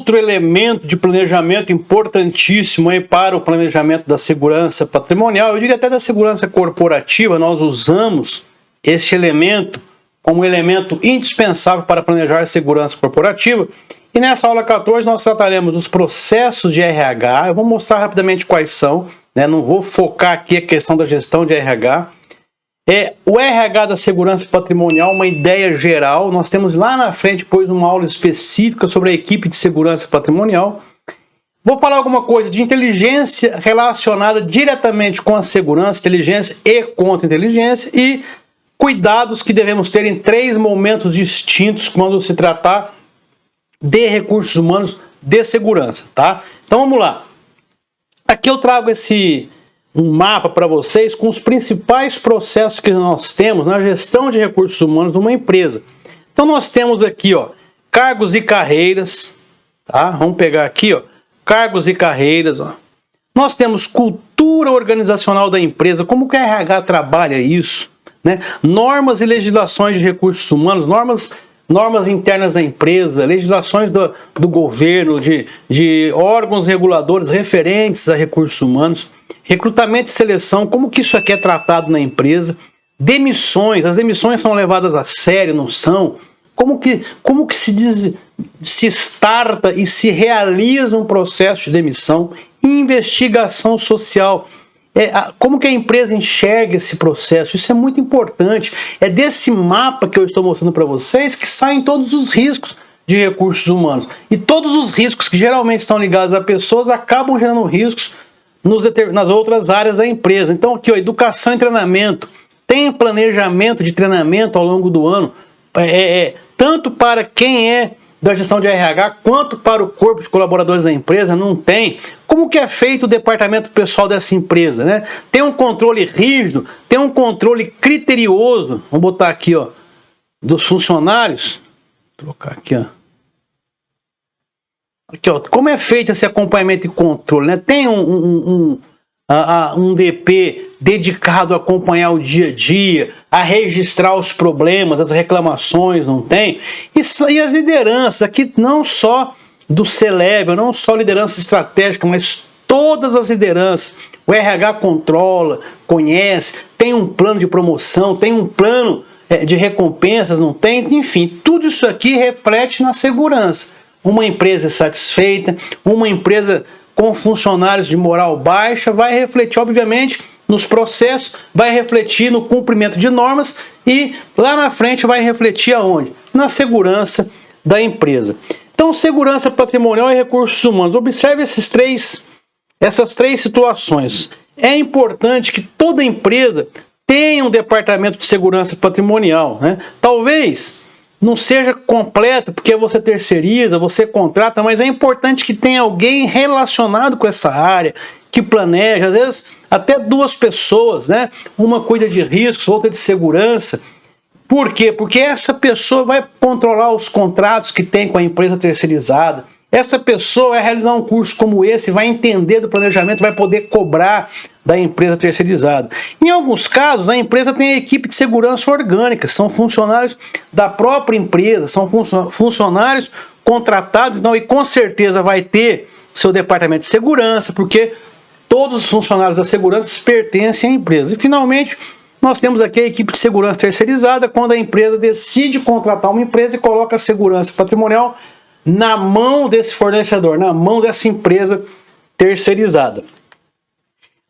outro elemento de planejamento importantíssimo aí para o planejamento da segurança patrimonial, eu diria até da segurança corporativa. Nós usamos este elemento como elemento indispensável para planejar a segurança corporativa. E nessa aula 14 nós trataremos dos processos de RH. Eu vou mostrar rapidamente quais são, né? Não vou focar aqui a questão da gestão de RH. O RH da segurança patrimonial, uma ideia geral. Nós temos lá na frente depois uma aula específica sobre a equipe de segurança patrimonial. Vou falar alguma coisa de inteligência relacionada diretamente com a segurança, inteligência e contra-inteligência, e cuidados que devemos ter em 3 momentos distintos quando se tratar de recursos humanos de segurança, tá? Então vamos lá. Aqui eu trago um mapa para vocês com os principais processos que nós temos na gestão de recursos humanos de uma empresa. Então nós temos aqui, ó, cargos e carreiras, tá? Vamos pegar aqui, ó, cargos e carreiras, ó. Nós temos cultura organizacional da empresa, como que a RH trabalha isso, né? Normas e legislações de recursos humanos, normas internas da empresa, legislações do governo, de órgãos reguladores referentes a recursos humanos, recrutamento e seleção, como que isso aqui é tratado na empresa, demissões, as demissões são levadas a sério, não são? Como que se starta e se realiza um processo de demissão, investigação social, como que a empresa enxerga esse processo, isso é muito importante. É desse mapa que eu estou mostrando para vocês que saem todos os riscos de recursos humanos. E todos os riscos que geralmente estão ligados a pessoas acabam gerando riscos nas outras áreas da empresa. Então aqui, ó, educação e treinamento, tem planejamento de treinamento ao longo do ano, tanto para quem é da gestão de RH, quanto para o corpo de colaboradores da empresa, não tem. Como que é feito o departamento pessoal dessa empresa, né? Tem um controle rígido, tem um controle criterioso, vamos botar aqui, ó, dos funcionários, vou colocar aqui, ó. Aqui, ó, como é feito esse acompanhamento e controle, né? Tem um DP dedicado a acompanhar o dia a dia, a registrar os problemas, as reclamações, não tem? E as lideranças, aqui não só do C-Level, não só liderança estratégica, mas todas as lideranças. O RH controla, conhece, tem um plano de promoção, tem um plano de recompensas, não tem? Enfim, tudo isso aqui reflete na segurança. Uma empresa satisfeita, uma empresa com funcionários de moral baixa, vai refletir, obviamente, nos processos, vai refletir no cumprimento de normas e lá na frente vai refletir aonde? Na segurança da empresa. Então, segurança patrimonial e recursos humanos. Observe essas três situações. É importante que toda empresa tenha um departamento de segurança patrimonial, né? Talvez não seja completo, porque você terceiriza, você contrata, mas é importante que tenha alguém relacionado com essa área, que planeja, às vezes até 2 pessoas, né? Uma cuida de riscos, outra de segurança. Por quê? Porque essa pessoa vai controlar os contratos que tem com a empresa terceirizada. Essa pessoa vai realizar um curso como esse, vai entender do planejamento, vai poder cobrar da empresa terceirizada. Em alguns casos, a empresa tem a equipe de segurança orgânica, são funcionários da própria empresa, são funcionários contratados, então, e com certeza vai ter seu departamento de segurança, porque todos os funcionários da segurança pertencem à empresa. E, finalmente, nós temos aqui a equipe de segurança terceirizada, quando a empresa decide contratar uma empresa e coloca a segurança patrimonial na mão desse fornecedor, na mão dessa empresa terceirizada.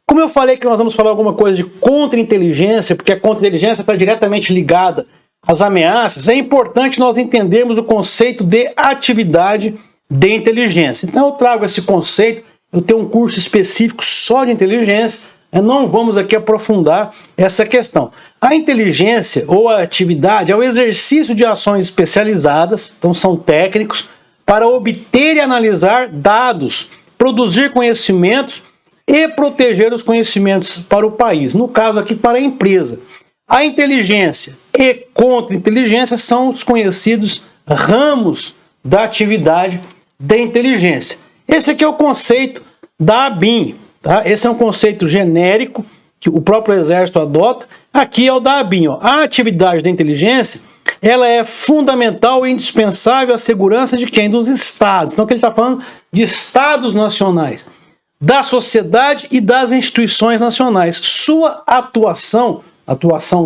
Como eu falei que nós vamos falar alguma coisa de contra-inteligência, porque a contra-inteligência está diretamente ligada às ameaças, é importante nós entendermos o conceito de atividade de inteligência. Então eu trago esse conceito, eu tenho um curso específico só de inteligência, não vamos aqui aprofundar essa questão. A inteligência ou a atividade é o exercício de ações especializadas, então são técnicos, para obter e analisar dados, produzir conhecimentos e proteger os conhecimentos para o país, no caso aqui para a empresa. A inteligência e contra-inteligência são os conhecidos ramos da atividade de inteligência. Esse aqui é o conceito da ABIN, tá? Esse é um conceito genérico que o próprio Exército adota. Aqui é o da ABIN, ó. A atividade da inteligência ela é fundamental e indispensável à segurança de quem? Dos estados. Então, que ele está falando de estados nacionais, da sociedade e das instituições nacionais. Sua atuação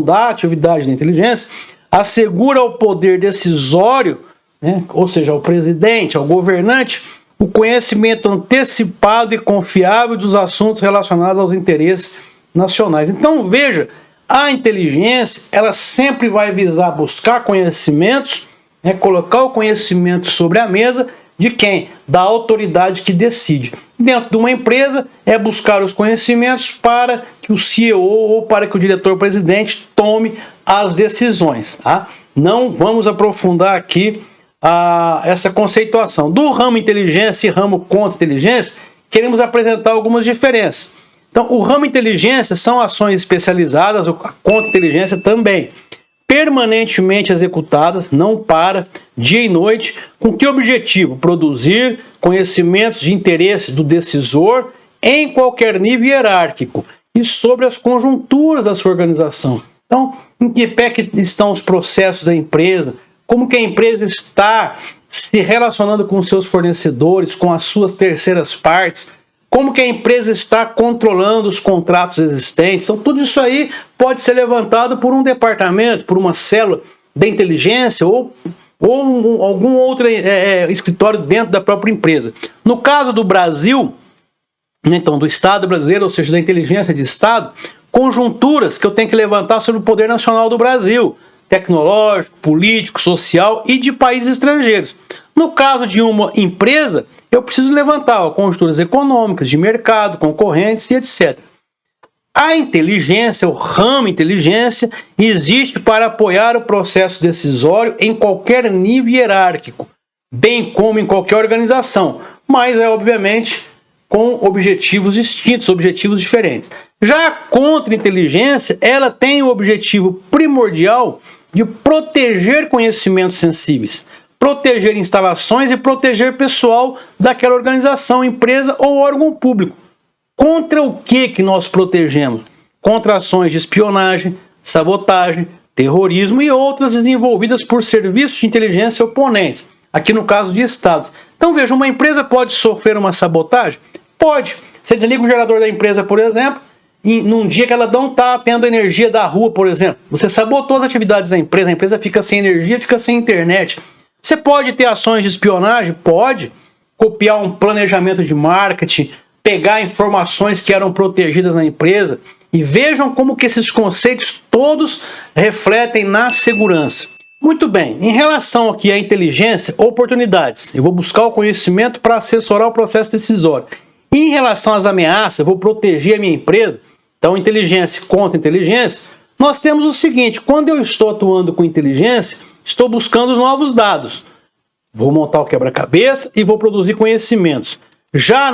da atividade da inteligência, assegura ao poder decisório, né, ou seja, ao presidente, ao governante, o conhecimento antecipado e confiável dos assuntos relacionados aos interesses nacionais. Então, veja, a inteligência, ela sempre vai visar buscar conhecimentos, né, colocar o conhecimento sobre a mesa de quem? Da autoridade que decide. Dentro de uma empresa, é buscar os conhecimentos para que o CEO ou para que o diretor-presidente tome as decisões. Tá? Não vamos aprofundar aqui essa conceituação. Do ramo inteligência e ramo contra-inteligência, queremos apresentar algumas diferenças. Então, o ramo inteligência são ações especializadas, a contra-inteligência também, permanentemente executadas, não para, dia e noite, com que objetivo? Produzir conhecimentos de interesse do decisor em qualquer nível hierárquico e sobre as conjunturas da sua organização. Então, em que pé que estão os processos da empresa, como que a empresa está se relacionando com seus fornecedores, com as suas terceiras partes, como que a empresa está controlando os contratos existentes. Então, tudo isso aí pode ser levantado por um departamento, por uma célula de inteligência ou algum outro escritório dentro da própria empresa. No caso do Brasil, então do Estado brasileiro, ou seja, da inteligência de Estado, conjunturas que eu tenho que levantar sobre o poder nacional do Brasil, tecnológico, político, social e de países estrangeiros. No caso de uma empresa, eu preciso levantar conjunturas econômicas, de mercado, concorrentes e etc. A inteligência, o ramo inteligência, existe para apoiar o processo decisório em qualquer nível hierárquico, bem como em qualquer organização, mas obviamente com objetivos distintos, objetivos diferentes. Já a contra-inteligência, ela tem o objetivo primordial de proteger conhecimentos sensíveis, proteger instalações e proteger pessoal daquela organização, empresa ou órgão público. Contra o que nós protegemos? Contra ações de espionagem, sabotagem, terrorismo e outras desenvolvidas por serviços de inteligência oponentes, aqui no caso de estados. Então veja, uma empresa pode sofrer uma sabotagem? Pode. Você desliga o gerador da empresa, por exemplo, e num dia que ela não está tendo energia da rua, por exemplo, você sabotou as atividades da empresa, a empresa fica sem energia, fica sem internet. Você pode ter ações de espionagem? Pode. Copiar um planejamento de marketing, pegar informações que eram protegidas na empresa, e vejam como que esses conceitos todos refletem na segurança. Muito bem, em relação aqui à inteligência, oportunidades. Eu vou buscar o conhecimento para assessorar o processo decisório. Em relação às ameaças, eu vou proteger a minha empresa. Então, inteligência contra inteligência, nós temos o seguinte: quando eu estou atuando com inteligência, estou buscando os novos dados. Vou montar o quebra-cabeça e vou produzir conhecimentos. Já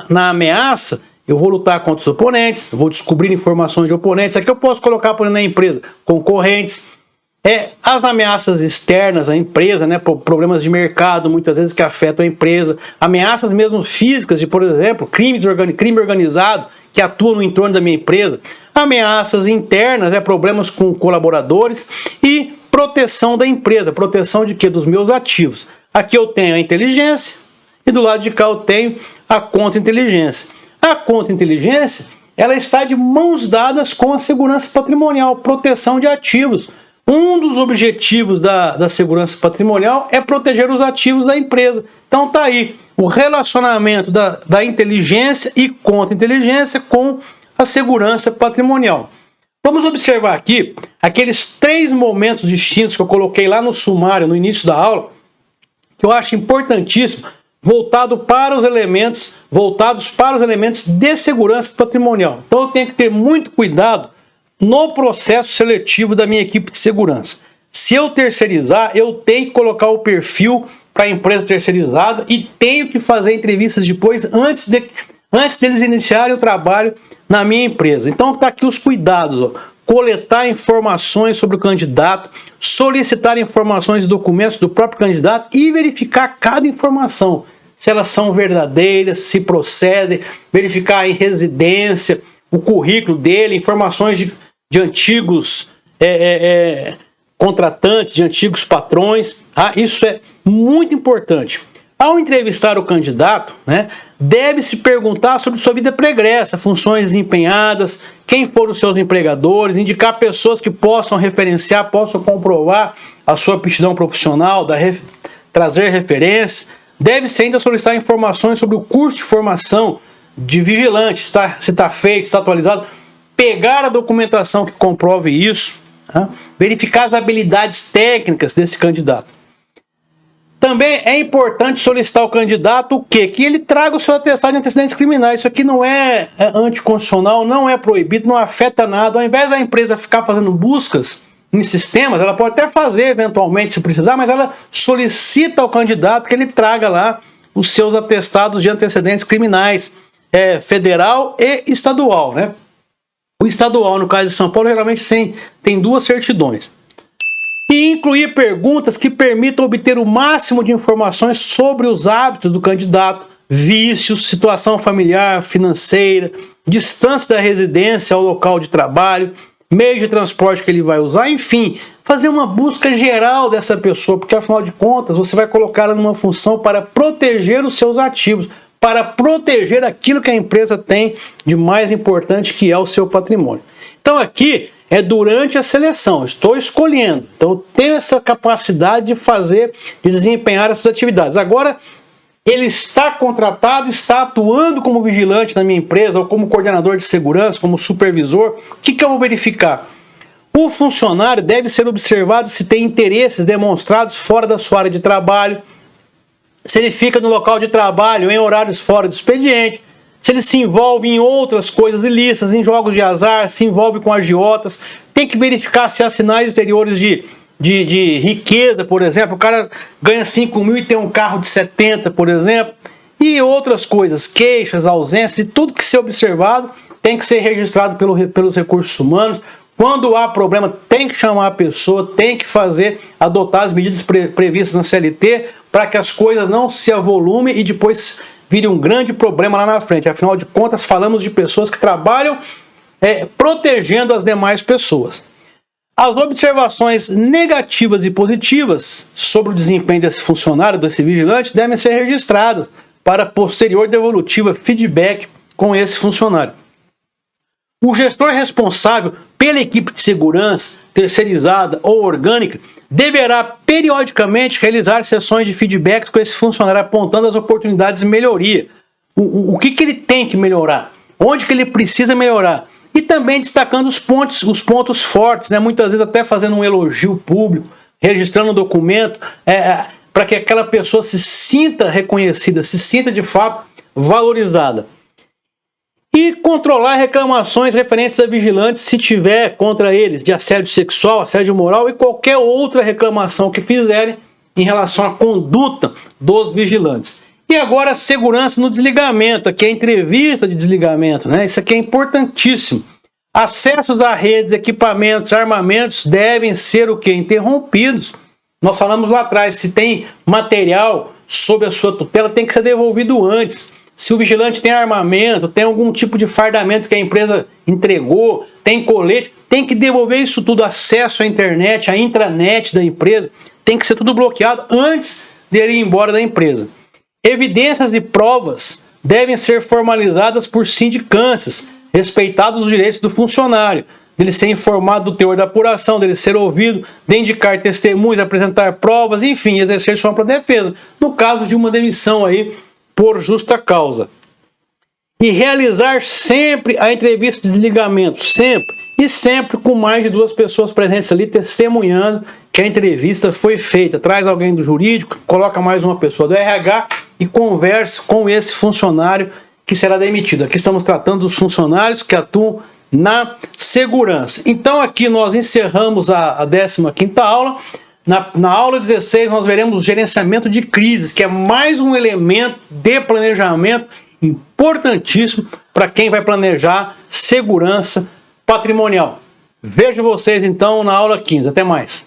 na ameaça, eu vou lutar contra os oponentes, vou descobrir informações de oponentes. Aqui eu posso colocar, por exemplo, na empresa, concorrentes. As ameaças externas à empresa, né, problemas de mercado, muitas vezes que afetam a empresa. Ameaças mesmo físicas, de, por exemplo, crime organizado, que atua no entorno da minha empresa. Ameaças internas, problemas com colaboradores. E proteção da empresa. Proteção de quê? Dos meus ativos. Aqui eu tenho a inteligência e do lado de cá eu tenho a contra-inteligência. A contra-inteligência, ela está de mãos dadas com a segurança patrimonial, proteção de ativos. Um dos objetivos da segurança patrimonial é proteger os ativos da empresa. Então está aí o relacionamento da inteligência e contra-inteligência com a segurança patrimonial. Vamos observar aqui aqueles 3 momentos distintos que eu coloquei lá no sumário, no início da aula, que eu acho importantíssimo, voltados para os elementos de segurança patrimonial. Então eu tenho que ter muito cuidado no processo seletivo da minha equipe de segurança. Se eu terceirizar, eu tenho que colocar o perfil para a empresa terceirizada e tenho que fazer entrevistas depois, antes deles iniciarem o trabalho na minha empresa. Então está aqui os cuidados. Coletar informações sobre o candidato, solicitar informações e documentos do próprio candidato e verificar cada informação, se elas são verdadeiras, se procedem, verificar em residência, o currículo dele, informações de antigos contratantes, de antigos patrões. Isso é muito importante. Ao entrevistar o candidato, né, deve-se perguntar sobre sua vida pregressa, funções desempenhadas, quem foram os seus empregadores, indicar pessoas que possam referenciar, possam comprovar a sua aptidão profissional, trazer referências. Deve-se ainda solicitar informações sobre o curso de formação de vigilante, se está feito, se está atualizado, pegar a documentação que comprove isso, tá? Verificar as habilidades técnicas desse candidato. Também é importante solicitar ao candidato o quê? Que ele traga o seu atestado de antecedentes criminais. Isso aqui não é anticonstitucional, não é proibido, não afeta nada. Ao invés da empresa ficar fazendo buscas em sistemas, ela pode até fazer eventualmente se precisar, mas ela solicita ao candidato que ele traga lá os seus atestados de antecedentes criminais, federal e estadual, né? O estadual, no caso de São Paulo, geralmente tem 2 certidões. E incluir perguntas que permitam obter o máximo de informações sobre os hábitos do candidato, vícios, situação familiar, financeira, distância da residência ao local de trabalho, meio de transporte que ele vai usar, enfim, fazer uma busca geral dessa pessoa, porque afinal de contas você vai colocá-la numa função para proteger os seus ativos, para proteger aquilo que a empresa tem de mais importante, que é o seu patrimônio. Então aqui é durante a seleção, estou escolhendo, então eu tenho essa capacidade de desempenhar essas atividades. Agora, ele está contratado, está atuando como vigilante na minha empresa, ou como coordenador de segurança, como supervisor. O que eu vou verificar? O funcionário deve ser observado se tem interesses demonstrados fora da sua área de trabalho, se ele fica no local de trabalho em horários fora do expediente, se ele se envolve em outras coisas ilícitas, em jogos de azar, se envolve com agiotas. Tem que verificar se há sinais exteriores de riqueza, por exemplo. O cara ganha 5 mil e tem um carro de 70, por exemplo. E outras coisas, queixas, ausências, e tudo que ser observado tem que ser registrado pelos recursos humanos. Quando há problema, tem que chamar a pessoa, tem que adotar as medidas previstas na CLT para que as coisas não se avolumem e depois vire um grande problema lá na frente. Afinal de contas, falamos de pessoas que trabalham protegendo as demais pessoas. As observações negativas e positivas sobre o desempenho desse funcionário, desse vigilante, devem ser registradas para posterior devolutiva, feedback com esse funcionário. O gestor responsável pela equipe de segurança, terceirizada ou orgânica, deverá periodicamente realizar sessões de feedback com esse funcionário, apontando as oportunidades de melhoria. O que ele tem que melhorar? Onde que ele precisa melhorar? E também destacando os pontos fortes, né? Muitas vezes até fazendo um elogio público, registrando um documento, para que aquela pessoa se sinta reconhecida, se sinta de fato valorizada. E controlar reclamações referentes a vigilantes, se tiver contra eles, de assédio sexual, assédio moral e qualquer outra reclamação que fizerem em relação à conduta dos vigilantes. E agora, segurança no desligamento, aqui é a entrevista de desligamento, né? Isso aqui é importantíssimo. Acessos a redes, equipamentos, armamentos devem ser o quê? Interrompidos. Nós falamos lá atrás, se tem material sob a sua tutela, tem que ser devolvido antes. Se o vigilante tem armamento, tem algum tipo de fardamento que a empresa entregou, tem colete, tem que devolver isso tudo, acesso à internet, à intranet da empresa, tem que ser tudo bloqueado antes dele ir embora da empresa. Evidências e provas devem ser formalizadas por sindicâncias, respeitados os direitos do funcionário, dele ser informado do teor da apuração, dele ser ouvido, de indicar testemunhas, apresentar provas, enfim, exercer sua ampla defesa, no caso de uma demissão aí, por justa causa. E realizar sempre a entrevista de desligamento, sempre. E sempre com mais de 2 pessoas presentes ali testemunhando que a entrevista foi feita. Traz alguém do jurídico, coloca mais uma pessoa do RH e conversa com esse funcionário que será demitido. Aqui estamos tratando dos funcionários que atuam na segurança. Então aqui nós encerramos a 15ª aula. Na aula 16 nós veremos o gerenciamento de crises, que é mais um elemento de planejamento importantíssimo para quem vai planejar segurança patrimonial. Vejo vocês então na aula 15. Até mais.